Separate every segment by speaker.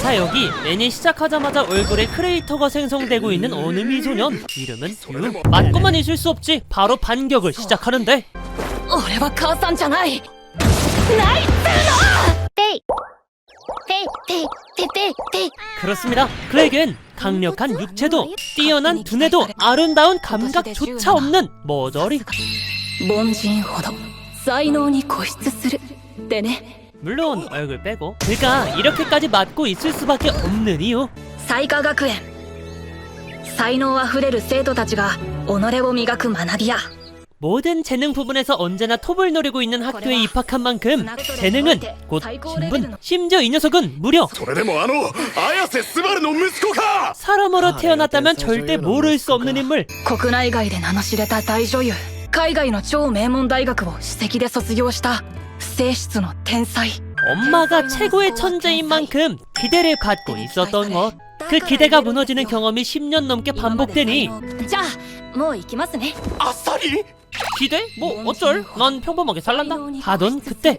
Speaker 1: 자, 여기 맨이 시작하자마자 얼굴에 크레이터가 생성되고 있는 어느 미소년, 이름은 유. 맞고만 있을 수 없지. 바로 반격을 시작하는데
Speaker 2: 俺は母さんじゃないないっつうのペイペイペイペイペイペイ
Speaker 1: 그렇습니다. 그에겐 강력한 육체도 뛰어난 두뇌도 아름다운 감각조차 없는 머저리.
Speaker 2: 凡人ほど才能に固執するってね
Speaker 1: 물론 얼굴 빼고 그가 이렇게까지 맞고 있을 수밖에 없는 이유.
Speaker 2: 彩華学園才能あふれる生徒たちが己を磨く学びや
Speaker 1: 모든 재능 부분에서 언제나 톱을 노리고 있는 학교에 입학한 만큼 재능은 곧 신분, 심지어 이 녀석은 무려
Speaker 3: それでも綾瀬スバルの息子か
Speaker 1: 사람으로 태어났다면 절대 모를 수 없는 인물.
Speaker 2: 国内外で名の知れた大女優海外の超名門大学を首席で卒業した不正室の天才
Speaker 1: 엄마가 최고의 천재인 만큼 기대를 갖고 있었던 것. 그 기대가 무너지는 경험이 10년 넘게 반복되니
Speaker 2: じゃあもう行きますね
Speaker 3: あっさり
Speaker 1: 기대? 뭐 어쩔? 난 평범하게 살란다 하던 그때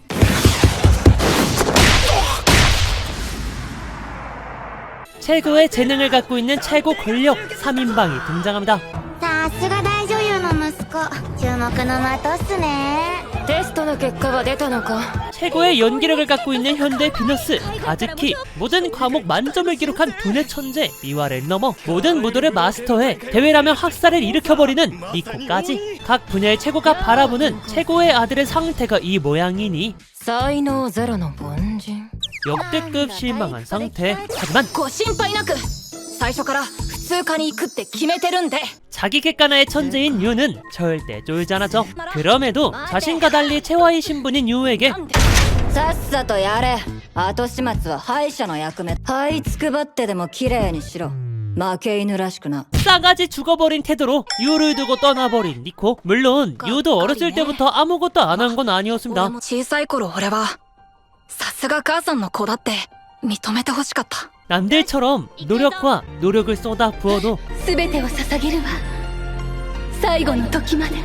Speaker 1: 최고의 재능을 갖고 있는 최고 권력 3인방이 등장합니다.
Speaker 4: さすが大女優の息子注目の的っすね
Speaker 2: テストの結果は出たのか
Speaker 1: 최고의 연기력을 갖고 있는 현대 비너스 가즈키. 모든 과목 만점을 기록한 두뇌 천재 미와를 넘어 모든 무도를 마스터해 대회라면 학살을 일으켜버리는 니코까지. 각 분야의 최고가 바라보는 최고의 아들의 상태가 이 모양이니
Speaker 2: 才能ゼロの凡人
Speaker 1: 역대급 실망한 상태. 하지만
Speaker 2: ご心配なく最初から普通科に行くって決めてるんで
Speaker 1: 자기 객관화의 천재인 유는 절대 쫄지 않았죠. 그럼에도 자신과 달리 체와이 신분인 유에게
Speaker 5: さっさとやれ後始末は敗者の役目這いつくばってでも綺麗にしろ負け犬らしくな
Speaker 1: 싸가지 죽어버린 태도로 유를 두고 떠나버린 니코. 물론 유도 어렸을 때부터 아무것도 안 한 건
Speaker 2: 俺
Speaker 1: 아니었습니다.
Speaker 2: も小さい頃俺はさすが母さんの子だって認めてほしかった
Speaker 1: 남들처럼 노력과 노력을 쏟아 부어도
Speaker 2: 全てを捧げるわ最後の時まで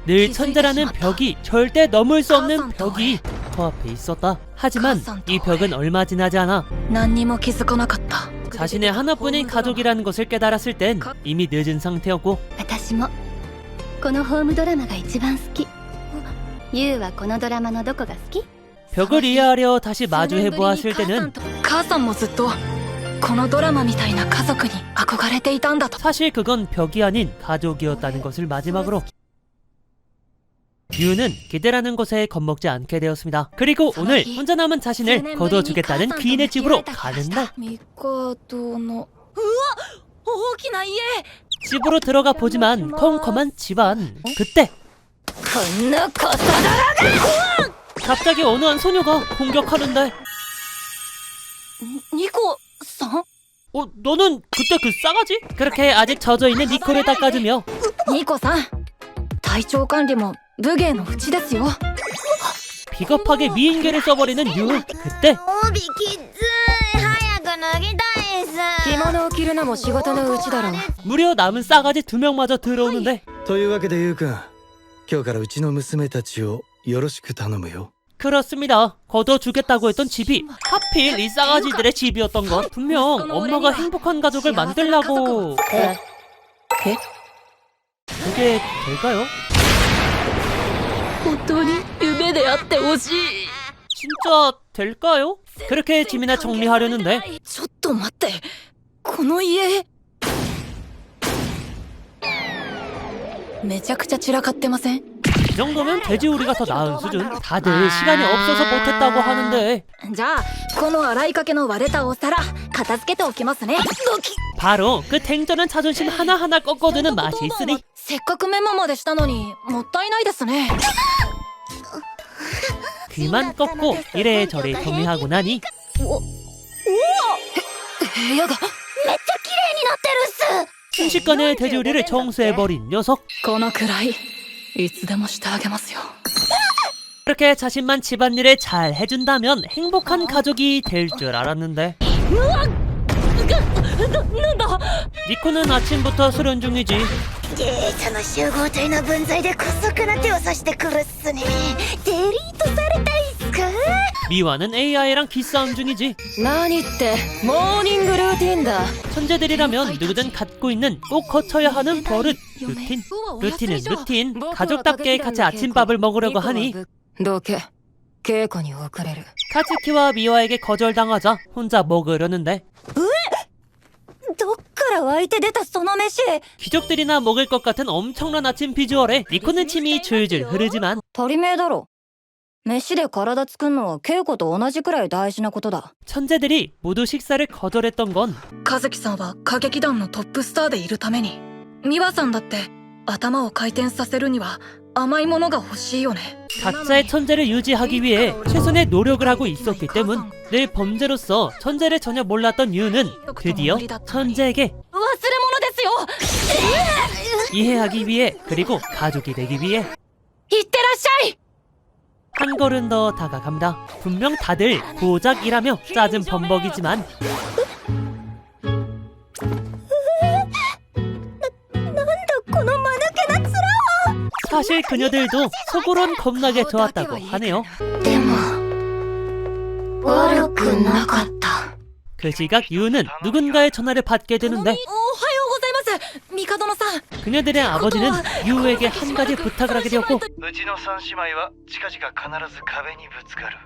Speaker 1: 늘 천재라는 벽이 절대 넘을 수 없는 벽이 코앞에 있었다. 하지만 이 벽은 얼마 지나지 않아
Speaker 2: 何にも気づかなかった
Speaker 1: 자신의 하나뿐인 가족이라는 것을 깨달았을 땐 이미 늦은 상태였고
Speaker 4: 私もこのホームドラマが一番好きユウはこのドラマのどこが好き
Speaker 1: 벽을 이해하려 다시 마주해보았을 때는
Speaker 2: 母さんもずっとこのドラマみたいな家族に憧れていたんだと
Speaker 1: 사실 그건 벽이 아닌 가족이었다는 것을 마지막으로 유는 기대라는 것에 겁먹지 않게 되었습니다. 그리고 오늘 혼자 남은 자신을 거둬주겠다는 귀인의 집으로 가는 날
Speaker 2: ミカドのうわ大きな家
Speaker 1: 집으로 들어가 보지만 컴컴한 집안. 그때
Speaker 5: こんなコソ泥
Speaker 1: 갑자기 어느 한 소녀가 공격하는데
Speaker 2: ニコさん
Speaker 1: 너는 그때 그 싸가지? 그렇게 아직 젖어있는 니코를 닦아주며
Speaker 2: ニコさん体調管理も武芸のうちですよ
Speaker 1: 비겁하게 미인계를 써버리는 유. 그때
Speaker 4: 帯きつい早く脱ぎたいっす
Speaker 5: 着物を着るのも仕事のうちだろ
Speaker 1: 무려 남은 싸가지 2명마저 들어오는데
Speaker 6: というわけでゆうくん、今日からうちの娘たちをよろしく頼むよ。
Speaker 1: 그렇습니다. 거둬주겠다고 했던 집이 하필 이 싸가지들의 집이었던 것. 분명 엄마가 행복한 가족을 만들라고. 그게 될까요?
Speaker 2: 本当に夢であってほしい
Speaker 1: 진짜 될까요? 그렇게 짐이나 정리하려는데
Speaker 2: ちょっと待ってこの家めちゃくちゃ散らかってません
Speaker 1: 이 정도면 돼지우리가 더 나은 수준. 다들 시간이 없어서 못했다고 하는데
Speaker 2: じゃあこの洗いかけの割れたお皿片付けておきますね
Speaker 1: 바로 그 탱전한 자존심 하나하나 꺾어두는 맛이 있으니
Speaker 2: せっかくメモまでしたのにもったいないですね
Speaker 1: 귀만 꺾고 이래저래 정리하고 나니
Speaker 2: 部屋が
Speaker 1: 순식간에 돼지우리를 청소해버린 녀석.
Speaker 2: このくらいいつでもしてあげますよ
Speaker 1: 그렇게 자신만 집안일을 잘 해준다면 행복한 가족이 될 줄 알았는데 니코는 아침부터 수련 중이지.
Speaker 4: その集合体の分際で姑息な手を指してくるっすねデリートされたいっすか
Speaker 1: 미와는 AI랑 기싸움 중이지.
Speaker 2: 何ってモーニングルーティンだ
Speaker 1: 천재들이라면 누구든 갖고 있는 꼭 거쳐야 하는 버릇, 루틴. 루틴은 루틴. 가족답게 같이 아침밥을 먹으려고 하니
Speaker 2: どけ稽古に遅れる
Speaker 1: 카츠키와 미와에게 거절당하자 혼자 먹으려는데
Speaker 5: どっから湧いて出たその飯。
Speaker 1: 귀족들이나 먹을 것 같은 엄청난 아침 비주얼에 니코는 침이 줄줄 흐르지만
Speaker 5: 足りめえだろ。飯で体作んのは稽古と同じくらい大事なことだ。
Speaker 1: 천재들이 모두 식사를 거절했던 건
Speaker 2: 和樹さんは歌劇団のトップスターでいるために美和さんだって頭を回転させるには甘いものが欲しいよね
Speaker 1: 각자의 천재를 유지하기 위해 최선의 노력을 하고 있었기 때문 늘 범죄로서 천재를 전혀 몰랐던 유는 드디어 천재에게
Speaker 2: 忘れ物ですよ
Speaker 1: 이해하기 위해 그리고 가족이 되기 위해
Speaker 2: いってらっしゃい
Speaker 1: 한 걸음 더 다가갑니다. 분명 다들 고작이라며 짜증 범벅이지만 사실 그녀들도 속으론 겁나게 좋았다고 하네요.
Speaker 4: でも悪くなかった
Speaker 1: 그 시각 유는 누군가의 전화를 받게 되는데
Speaker 2: おはようございます帝野さん
Speaker 1: 그녀들의 아버지는 유에게 한 가지 부탁을 하게 되었고
Speaker 7: うちの三姉妹は近々必ず壁にぶつかる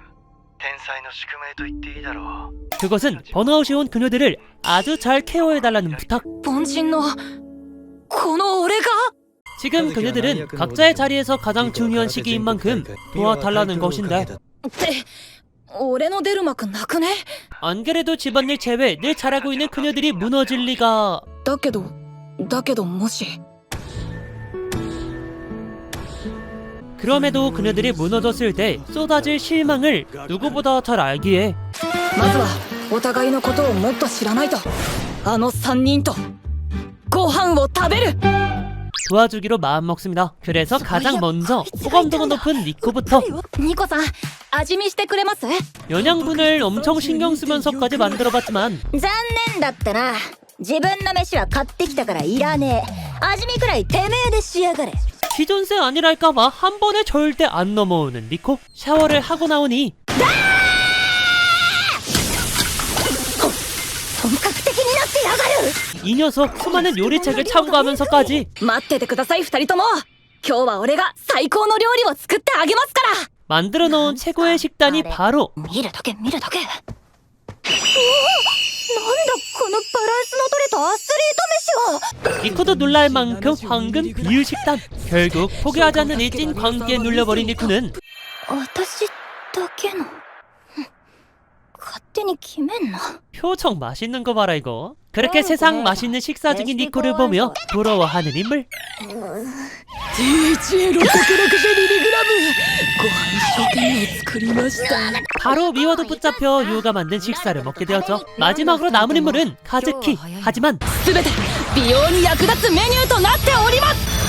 Speaker 7: 天才の宿命と言っていいだろう
Speaker 1: 그것은 번아웃이 온 그녀들을 아주 잘 케어해달라는 부탁.
Speaker 2: 凡人のこの俺が
Speaker 1: 지금 그녀들은 각자의 자리에서 가장 중요한 시기인 만큼 도와달라는 것인데
Speaker 2: って俺の出る幕なくね
Speaker 1: 안 그래도 집안일 제외 늘 잘하고 있는 그녀들이 무너질 리가.
Speaker 2: だけどもし
Speaker 1: 그럼에도 그녀들이 무너졌을 때 쏟아질 실망을 누구보다 잘 알기에
Speaker 2: まずはお互いのことをもっと知らないとあの3人とご飯を食べる
Speaker 1: 도와주기로 마음먹습니다. 그래서 가장 먼저 호감도가 높은 니코부터
Speaker 2: ニコさん味見してくれます
Speaker 1: 영양분을 엄청 신경 쓰면서까지 만들어봤지만
Speaker 5: 残念だったな。自分の飯は買ってきたからいらねえ。味見くらいてめえでしやがれ。
Speaker 1: 기존세 아니랄까봐 한 번에 절대 안 넘어오는 니코. 샤워를 하고 나오니
Speaker 5: 本格的になってやがる。
Speaker 1: 이 녀석 수많은 요리책을 참고하면서까지
Speaker 2: 待っててください2人とも今日は俺が最高の料理を作ってあげますから
Speaker 1: 만들어 놓은 최고의 식단이 바로
Speaker 2: 見るだけ見るだけ
Speaker 5: なんだこのバランスの取れたアスリート飯は。
Speaker 1: 니코도 놀랄 만큼 황금 비율 식단. 결국 포기하지 않는 일진 관계에 눌려버린 니코는
Speaker 5: 私だけの。勝手に決めんな。
Speaker 1: 표정 맛있는 거 봐라 이거. 그렇게 세상 맛있는 식사 중인 니코를 보며 부러워하는 인물.
Speaker 2: DHA660mg ご飯一生懸命作りました
Speaker 1: 바로 미와도 붙잡혀 유가 만든 식사를 먹게 되었죠. 마지막으로 남은 인물은 카즈키. 하지만
Speaker 2: 全て美容に役立つメニューとなっております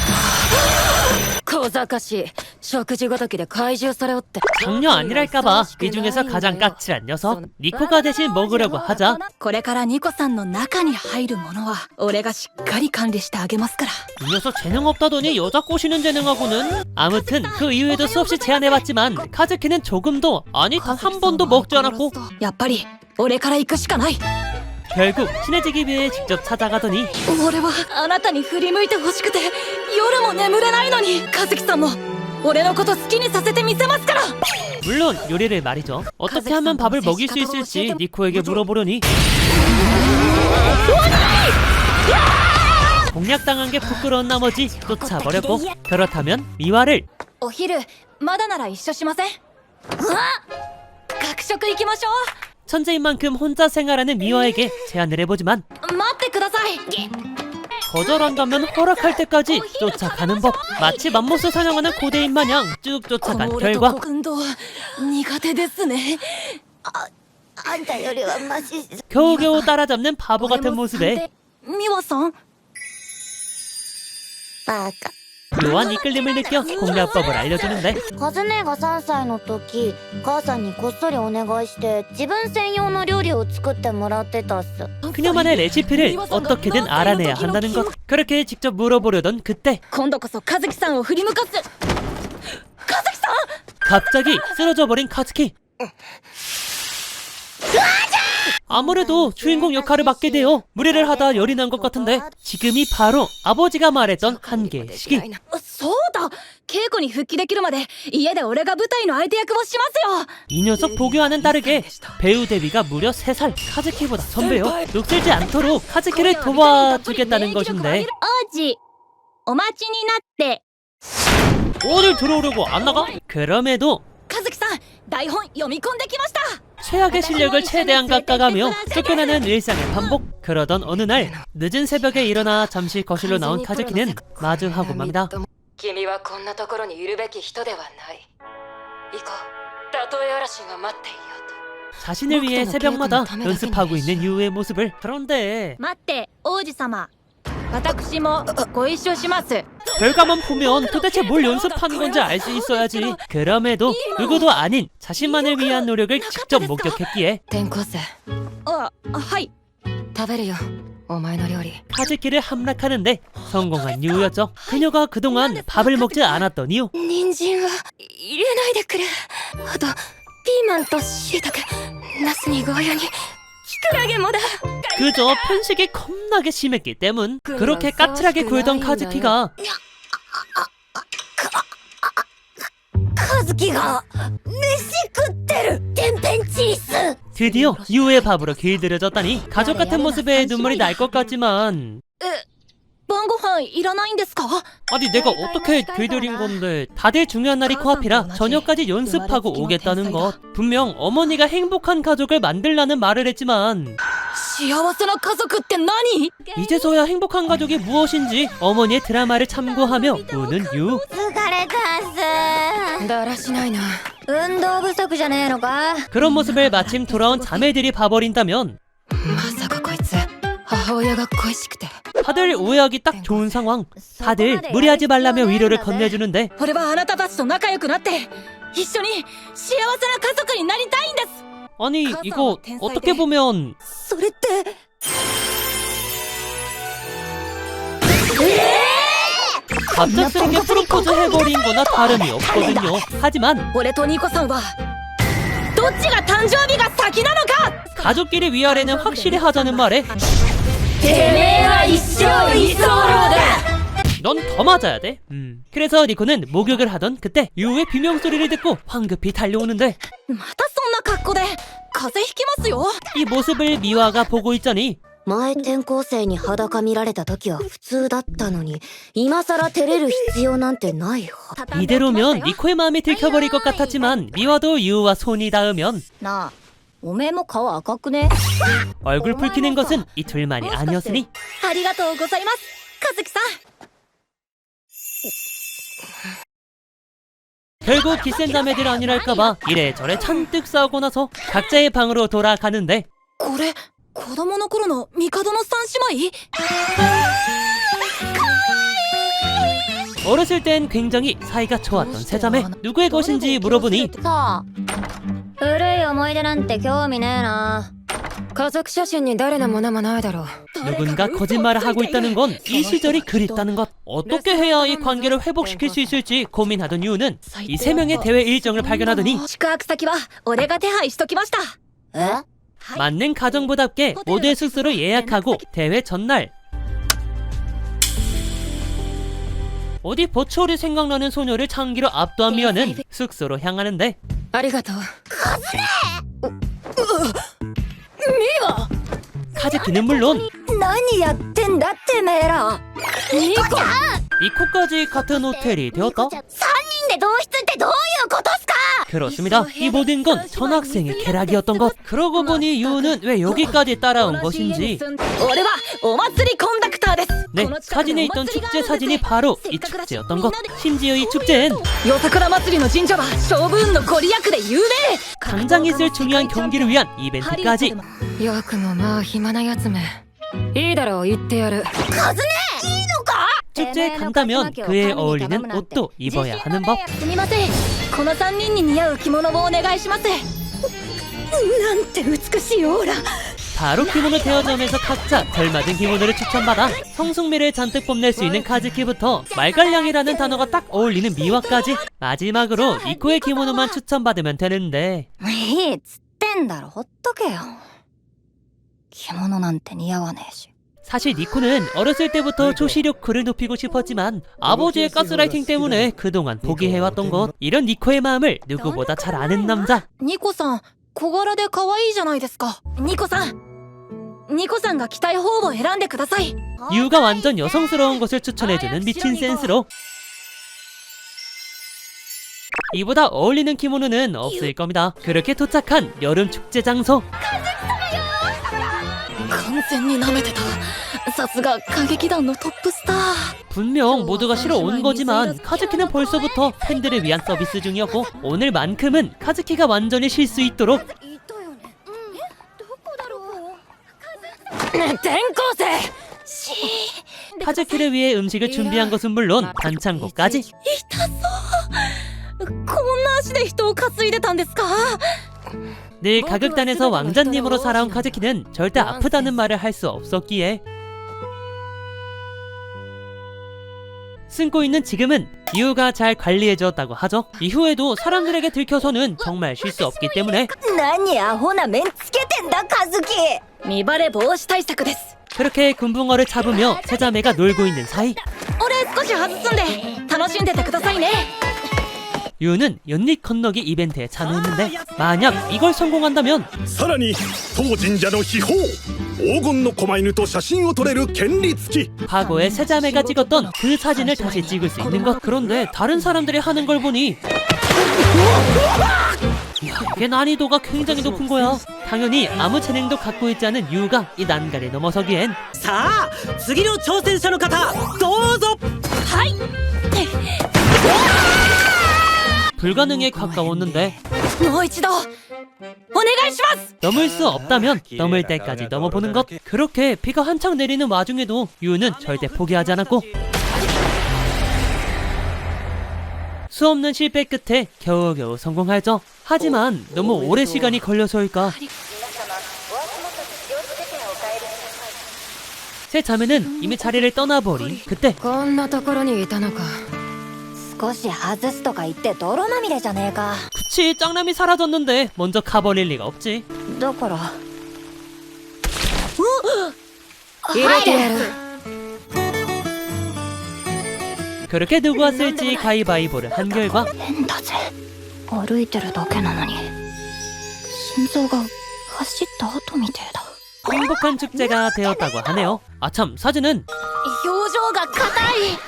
Speaker 2: 小賢しい食事ごときで怪獣されおって
Speaker 1: 장녀 아니랄까봐 이 중에서 가장 까칠한 녀석. 니코가 대신 먹으려고 하자
Speaker 2: これからニコさんの中に入るものは俺がしっかり管理してあげますから
Speaker 1: 이 녀석 재능 없다더니 여자 꼬시는 재능하고는. 아무튼 그 이후에도 수없이 제안해봤지만 카즈키는 조금도 아니 단 한 번도 먹지 않았고
Speaker 2: やっぱり俺から行くしかない
Speaker 1: 결국 친해지기 위해 직접 찾아가더니
Speaker 2: 俺はあなたに振り向いてほしくて夜も眠れないのに和樹さんも俺のこと好きにさせてみせますから
Speaker 1: 물론 요리를 말이죠. 어떻게 하면 밥을 먹일 수 있을지 니코에게 물어보려니 공략당한 게 부끄러운 나머지 쫓아버렸고 그렇다면 미와를
Speaker 2: お昼まだなら一緒しません学食行きましょ
Speaker 1: 천재인 만큼 혼자 생활하는 미와에게 제안을 해보지만
Speaker 2: う待ってください
Speaker 1: 거절한다면 허락할 때까지 쫓아가는 법. 마치 맘모스 사냥하는 고대인 마냥 쭉 쫓아간
Speaker 2: この俺と
Speaker 1: 결과
Speaker 2: 小運動苦手ですね
Speaker 5: あんたよりはマシ。
Speaker 1: 겨우겨우 따라잡는 바보 같은 모습에
Speaker 2: 美和さん
Speaker 5: バカ。
Speaker 1: 묘한 이끌림을 느껴 공략법을 알려주는데
Speaker 5: カズ姉が3歳の時、母さんにこっそりお願いして自分専用の料理を作ってもらってたっす。
Speaker 1: 그녀만의 레시피를 어떻게든 알아내야 한다는 것. 그렇게 직접 물어보려던 그때
Speaker 2: 今度こそ和樹さんを振り向かす和樹さん
Speaker 1: 갑자기 쓰러져 버린 카츠키. 아무래도 주인공 역할을 맡게 되어 무리를 하다 열이 난 것 같은데 지금이 바로 아버지가 말했던 한계의 시기.
Speaker 2: そうだ稽古に復帰できるまで家で俺が舞台の相手役をしますよ
Speaker 1: 이 녀석 보교와는 다르게 배우 데뷔가 무려 3살, 카즈키보다 선배요. 녹슬지 않도록 카즈키를 도와주겠다는 것인데
Speaker 4: 王子お待ちになって
Speaker 1: 어딜 들어오려고 안 나가? 그럼에도
Speaker 2: 和樹さん台本読み込んできました
Speaker 1: 최악의 실력을 최대한 깎아가며 쫓겨나는 일상의 반복. 그러던 어느 날 늦은 새벽에 일어나 잠시 거실로 나온 카즈키는 마주하고 맙니다.
Speaker 2: 君はこんなところにいるべき人ではない行こうたとえ嵐が待っていようと
Speaker 1: 자신을 위해 새벽마다 연습하고 있는 유우의 모습을. 그런데
Speaker 4: 待って王子様
Speaker 2: 私もご一緒します
Speaker 1: 결과만 보면 도대체 뭘 연습한 건지 알 수 있어야지. 그럼에도 누구도 아닌 자신만을 위한 노력을 직접 목격했기에
Speaker 2: 転校生はい食べるよお前の料理
Speaker 1: 카즈키를 함락하는데 성공한 유우였죠. 그녀가 그동안 밥을 먹지 않았던 이유.
Speaker 2: 人参は入れないでくれあとピーマンと椎茸ナスにゴーヤにキクラゲもだ
Speaker 1: 그저 편식이 겁나게 심했기 때문. 그렇게 까칠하게 굴던 카즈키가
Speaker 5: 和樹が飯食ってる天変地異す
Speaker 1: 드디어 유우의 밥으로 길들여졌다니 가족 같은 모습에 눈물이 날 것 같지만
Speaker 2: 晩ご飯いらないんですか
Speaker 1: 아니 내가 어떻게 길들인 건데. 다들 중요한 날이 코앞이라 저녁까지 연습하고 오겠다는 것. 분명 어머니가 행복한 가족을 만들라는 말을 했지만
Speaker 2: 幸せな家族って何
Speaker 1: 이제서야 행복한 가족이 무엇인지 어머니의 드라마를 참고하며 우는 유.
Speaker 5: 疲れたっす
Speaker 2: だらしないな
Speaker 5: 運動不足じゃねえのか
Speaker 1: 그런 모습을 마침 돌아온 자매들이 봐버린다면
Speaker 2: まさかこいつ母親が恋しくて
Speaker 1: 다들 오해하기 딱 좋은 상황. 다들 무리하지 말라며 위로를 건네주는데
Speaker 2: 俺はあなたたちと仲良くなって一緒に幸せな家族になりたいんです
Speaker 1: 아니 이거 어떻게 보면
Speaker 5: それって
Speaker 1: 갑작스럽게 프로포즈 해버린 거나 다름이 없거든요. 하지만
Speaker 2: 俺とニコさんはどっちが誕生日が先なのか
Speaker 1: 가족끼리 위아래는 확실히 하자는 말에
Speaker 2: てめえは一生居候だ
Speaker 1: 넌 더 맞아야 돼. 그래서 니코는 목욕을 하던 그때 유우의 비명소리를 듣고 황급히 달려오는데
Speaker 2: またそんな格好で風邪ひきますよ
Speaker 1: 이 모습을 미화가 보고 있자니
Speaker 5: 前転校生に裸見られた時は普通だったのに今さら照れる必要なんてないよ
Speaker 1: 이대로면 니코의 마음이 들켜버릴 것 같았지만 미화도 유우와 손이 닿으면
Speaker 5: なあおめえも顔赤くね
Speaker 1: 얼굴 붉히는 것은 이 둘만이 아니었으니
Speaker 2: ありがとうございます和樹さん
Speaker 1: 결국 기센 자매들 아니랄까봐 이래저래 잔뜩 싸우고 나서 각자의 방으로 돌아가는데
Speaker 2: これ子供の頃の帝の三姉妹
Speaker 1: 어렸을 땐 굉장히 사이가 좋았던 세 자매. 누구의 것인지 물어보니
Speaker 5: さあ古い思い出なんて興味ねえな
Speaker 2: 家族写真に誰のものもないだろう
Speaker 1: 누군가 거짓말을 하고 있다는 건 이 시절이 그립다는 것. 어떻게 해야 이 관계를 회복시킬 수 있을지 고민하던 유우는 이 세 명의 대회 일정을 발견하더니
Speaker 2: 宿泊先は俺が手配しときました
Speaker 5: え
Speaker 1: 맞는 가정부답게 모두의 숙소를 예약하고 대회 전날 어디 버추얼이 생각나는 소녀를 창기로 압도한 미화는 숙소로 향하는데
Speaker 2: ありがとう
Speaker 1: 카즈키는 물론
Speaker 5: 何やってんだってめえら
Speaker 2: ニコ
Speaker 1: 이코까지 같은 호텔이 되었다?
Speaker 5: 3人で同室ってどういうことっすか
Speaker 1: 그렇습니다. 이 모든 건 전학생의 쾌락이었던 것. 그러고 보니 유우는 왜 여기까지 따라온 것인지.
Speaker 2: 俺はお祭りコンダクターです
Speaker 1: 네, 사진에 있던 축제 사진이 바로 이 축제였던 것. 심지어 이 축제엔
Speaker 2: 夜桜祭りの神社は勝負運のご利益で有名
Speaker 1: 당장 있을 중요한 경기를 위한 이벤트까지.
Speaker 2: よくもまあ暇なやつめいいだろう言ってやる
Speaker 1: 축제에 간다면 그에 어울리는 옷도 입어야 하는 법.
Speaker 2: すみませんこの3人に似合う着物をお願いしますなんて美しいオーラ
Speaker 1: 바로 키모노 대여점에서 각자 별맞은 키모노를 추천받아 성숙미를 잔뜩 뽐낼 수 있는 카즈키부터 말갈량이라는 단어가 딱 어울리는 미와까지 마지막으로 니코의 키모노만 추천받으면 되는데
Speaker 5: いいっつってんだろ、ほっとけよ。着物なんて似合わねえし。
Speaker 1: 사실 니코는 어렸을 때부터 조시력코를 높이고 싶었지만 아버지의 가스라이팅 때문에 그동안 포기해왔던 것. 이런 니코의 마음을 누구보다 잘 아는 남자.
Speaker 2: ニコさん小柄で可愛いじゃないですか。ニコさんが着たい方を選んでください。
Speaker 1: 유가 완전 여성스러운 것을 추천해주는 미친 센스로 이보다 어울리는 키모노는 없을 겁니다. 그렇게 도착한 여름 축제 장소.
Speaker 2: 完全に舐めてた。さすが歌劇団のトップスター。
Speaker 1: 분명 모두가 싫어 온 거지만 카즈키는 벌써부터 팬들을 위한 서비스 중이었고 오늘만큼은 카즈키가 완전히 쉴 수 있도록
Speaker 5: いたよね。どこだろう。
Speaker 2: 転校生。
Speaker 1: 카즈키를 위해 음식을 준비한 것은 물론 반창고까지.
Speaker 2: 痛そう。こんな足で人を担いでたんですか。
Speaker 1: 늘 가극단에서 왕자님으로 살아온 카즈키는 절대 아프다는 말을 할 수 없었기에 숨고 있는 지금은 유가 잘 관리해주었다고 하죠. 이후에도 사람들에게 들켜서는 정말 쉴 수 없기 때문에
Speaker 5: 何アホな面つけてんだ、カズキ。
Speaker 2: 見バレ防止対策です。
Speaker 1: 그렇게 금붕어를 잡으며 세자매가 놀고 있는 사이
Speaker 2: 俺少し外すんで楽しんでてくださいね。
Speaker 1: 유는 연립 건너기 이벤트에 참여했는데 만약 이걸 성공한다면
Speaker 3: さらに当神社の秘宝黄金の狛犬と写真を撮れる権利付き
Speaker 1: 과거에 세자매가 찍었던 그 사진을 다시 찍을 수 있는 것. 그런데 다른 사람들이 하는 걸 보니 이야, 이게 난이도가 굉장히 높은 거야. 당연히 아무 재능도 갖고 있지 않은 유가 이 난간에 넘어서기엔
Speaker 8: さあ次の挑戦者の方どうぞ。
Speaker 1: 불가능에 가까웠는데
Speaker 2: もう一度お願いします。
Speaker 1: 넘을 수 없다면 넘을 때까지 넘어보는 것. 그렇게 비가 한창 내리는 와중에도 유는 절대 포기하지 않았고 수없는 실패 끝에 겨우겨우 성공하죠. 하지만 너무 오래 시간이 걸려서일까 새 자매는 이미 자리를 떠나버린 그때
Speaker 2: こんなところにいたのか。
Speaker 5: 少し外すとか言って泥まみれじゃねえか。
Speaker 1: 그치 짱남이 사라졌는데 먼저 가버릴 리가 없지.
Speaker 5: だから。
Speaker 2: 入れてやる。
Speaker 1: 그렇게 누구 왔을지 가위바위보를 한 결과
Speaker 5: 変だぜ。歩いてるだけなのに心臓が走った後みてえだ。
Speaker 1: 행복한 축제가 되었다고 하네요. 아참 사진은
Speaker 2: 表情が硬い。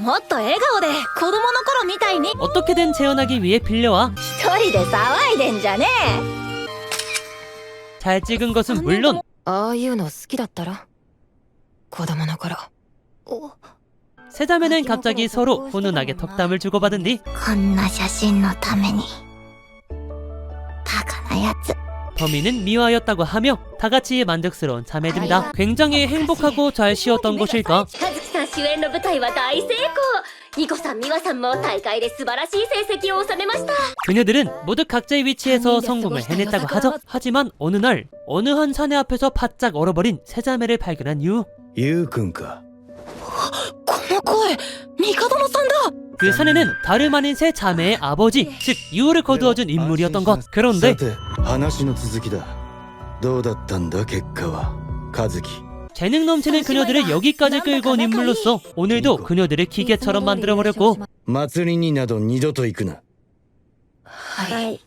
Speaker 2: もっと笑顔で子供の頃みたいに。
Speaker 1: 어떻게든 재현하기 위해 빌려와
Speaker 5: 一人で騒いでんじゃねえ。
Speaker 1: 잘 찍은 것은 물론
Speaker 2: ああいうの好きだったら子供の頃。
Speaker 1: 세자매는 갑자기 서로 훈훈하게 덕담을 주고받은 뒤
Speaker 5: こんな写真のためにバカなやつ。
Speaker 1: 범인은 미화였다고 하며 다같이 만족스러운 자매들이다. 굉장히 행복하고 잘 쉬었던 것일까?
Speaker 4: 和樹さん主演の舞台は大成功。ニコさん、ミワさんも大会で素晴らしい成績を収めました。
Speaker 1: 그녀들은 모두 각자의 위치에서 성공을 해냈다고 하죠. 하지만 어느 날 어느 한 사내 앞에서 바짝 얼어버린 세자매를 발견한 유.
Speaker 6: ゆうくんか。
Speaker 2: この声帝野さんだ。
Speaker 1: 그 사내는 다름 아닌 세 자매의 아버지, 즉 유를 거두어준 인물이었던 것. 그런데
Speaker 6: さて話の続きだ。どうだったんだ結果は。和樹。
Speaker 1: 재능 넘치는 그녀들을 여기까지 끌고 온 인물로서 오늘도 그녀들을 기계처럼 만들어버렸고
Speaker 6: 祭りになど二度と行くな。
Speaker 5: はい。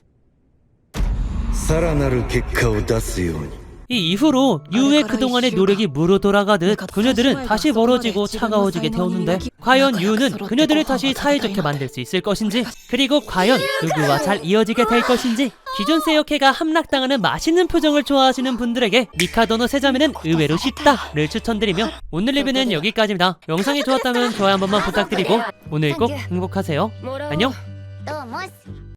Speaker 6: さらなる結果を出すように。
Speaker 1: 이 이후로 유의 그동안의 노력이 무로 돌아가듯 그녀들은 다시 멀어지고 차가워지게 되었는데 과연 유는 그녀들을 다시 사이좋게 만들 수 있을 것인지 그리고 과연 누구와 잘 이어지게 될 것인지 기존 세요케가 함락당하는 맛있는 표정을 좋아하시는 분들에게 미카도노 세자매는 의외로 쉽다를 추천드리며 오늘 리뷰는 여기까지입니다. 영상이 좋았다면 좋아요 한 번만 부탁드리고 오늘 꼭 행복하세요. 안녕.